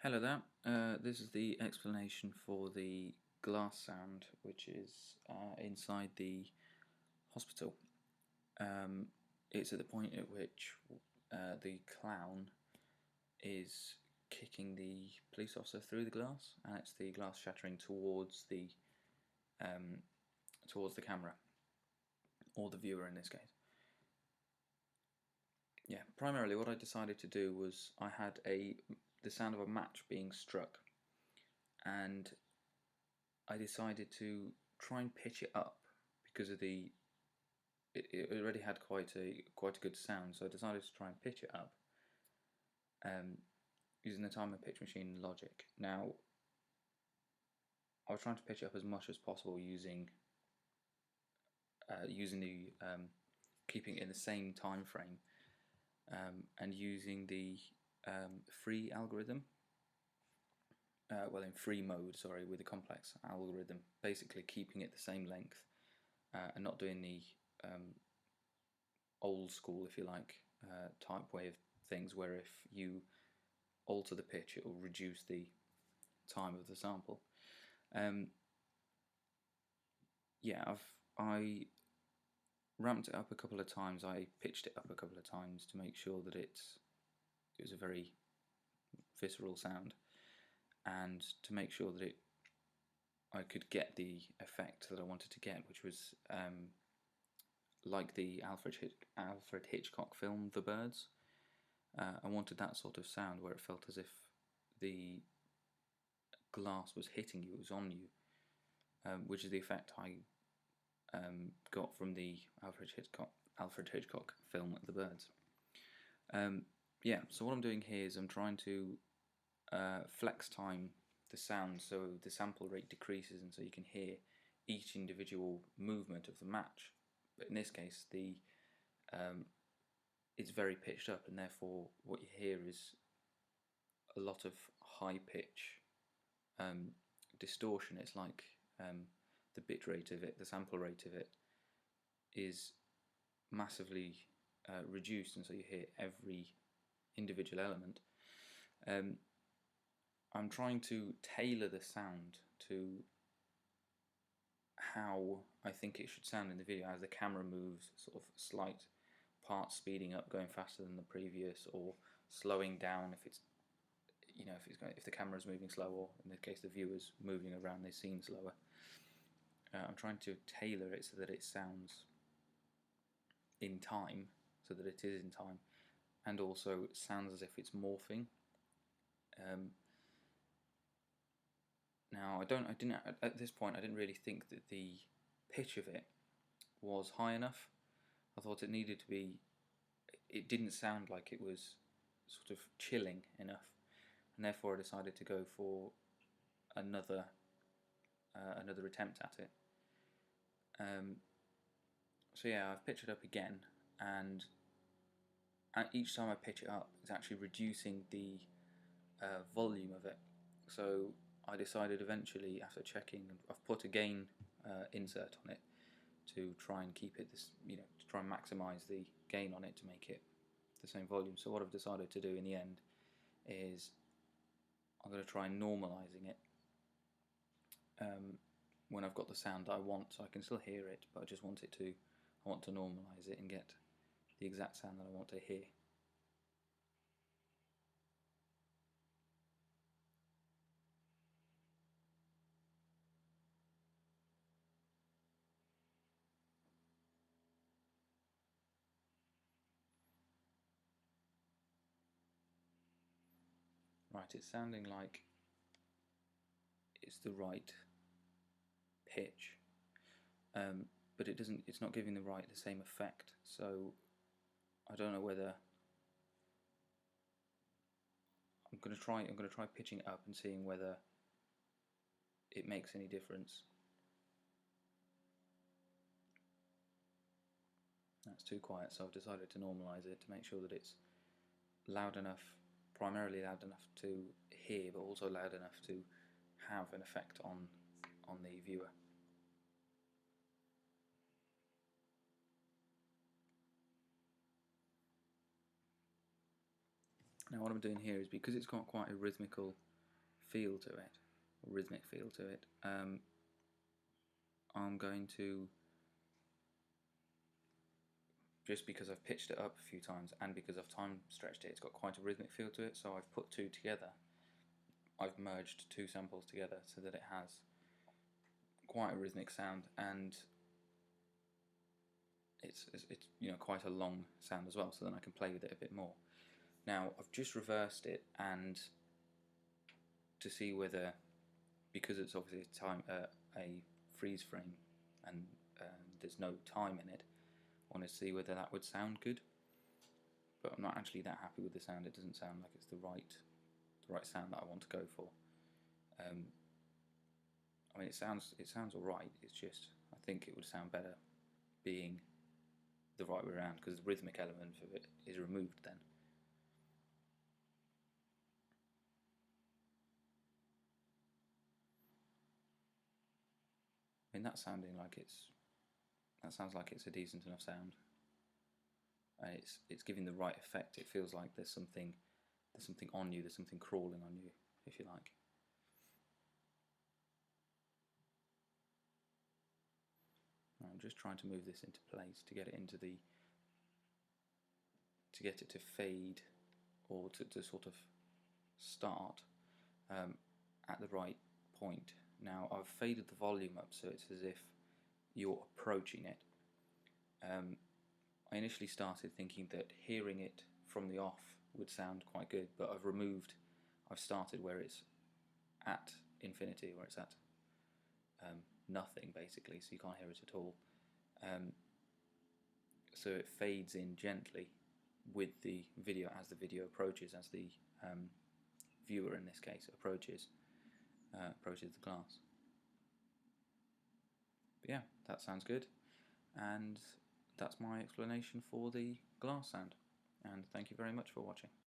Hello there, this is the explanation for the glass sound which is inside the hospital. It's at the point at which the clown is kicking the police officer through the glass, and it's the glass shattering towards the camera, or the viewer in this case. Yeah, primarily what I decided to do was I had the sound of a match being struck, and I decided to try and pitch it up because of it already had quite a good sound, so I decided to try and pitch it up using the time and pitch machine Logic. Now, I was trying to pitch it up as much as possible using the keeping it in the same time frame and using the free algorithm. In free mode, sorry, with a complex algorithm, basically keeping it the same length and not doing the old school, if you like, type way of things, where if you alter the pitch, it will reduce the time of the sample. I ramped it up a couple of times. I pitched it up a couple of times to make sure that it was a very visceral sound, and to make sure that I could get the effect that I wanted to get, which was like the Alfred Hitchcock film The Birds. I wanted that sort of sound where it felt as if the glass was hitting you, it was on you, which is the effect I got from the Alfred Hitchcock film The Birds. So what I'm doing here is I'm trying to flex time the sound so the sample rate decreases, and so you can hear each individual movement of the match. But in this case, it's very pitched up, and therefore what you hear is a lot of high pitch distortion. It's like the bit rate of it, the sample rate of it, is massively reduced, and so you hear every individual element. I'm trying to tailor the sound to how I think it should sound in the video as the camera moves, sort of slight parts speeding up, going faster than the previous, or slowing down if it's if the camera's moving slow, or in the case the viewer's moving around the scene slower. I'm trying to tailor it so that it sounds in time, so that it is in time, and also sounds as if it's morphing. Now, at this point I didn't really think that the pitch of it was high enough. I thought it needed to be. It didn't sound like it was sort of chilling enough, and therefore I decided to go for another attempt at it. I've pitched it up again, and at each time I pitch it up, it's actually reducing the volume of it. So I decided eventually, after checking, I've put a gain insert on it to try and keep it to try and maximise the gain on it to make it the same volume. So what I've decided to do in the end is I'm going to try normalising it when I've got the sound I want, so I can still hear it, but I want to normalise it and get the exact sound that I want to hear. Right, it's sounding like it's the right pitch, but it's not giving the same effect. So I don't know whether I'm going to try pitching it up and seeing whether it makes any difference. That's too quiet, so I've decided to normalise it to make sure that it's loud enough, primarily loud enough to hear, but also loud enough to have an effect on the viewer. Now what I'm doing here is, because it's got quite a rhythmical feel to it, or rhythmic feel to it, I'm going to, just because I've pitched it up a few times and because I've time stretched it, it's got quite a rhythmic feel to it, so I've put two together. I've merged two samples together so that it has quite a rhythmic sound, and it's quite a long sound as well, so then I can play with it a bit more. Now I've just reversed it, and to see whether, because it's obviously a freeze frame and there's no time in it, I want to see whether that would sound good. But I'm not actually that happy with the sound. It doesn't sound like it's the right sound that I want to go for. I mean, it sounds alright. It's just, I think it would sound better being the right way around, because the rhythmic element of it is removed then. I mean, that sounds like it's a decent enough sound, and it's giving the right effect. It feels like there's something on you, there's something crawling on you, if you like. I'm just trying to move this into place to get it to fade, or to sort of start at the right point. Now I've faded the volume up so it's as if you're approaching it. I initially started thinking that hearing it from the off would sound quite good, but I've started where it's at infinity, where it's at nothing basically, so you can't hear it at all. So it fades in gently with the video as the video approaches, as the viewer in this case approaches the glass. But yeah, that sounds good, and that's my explanation for the glass sound, and thank you very much for watching.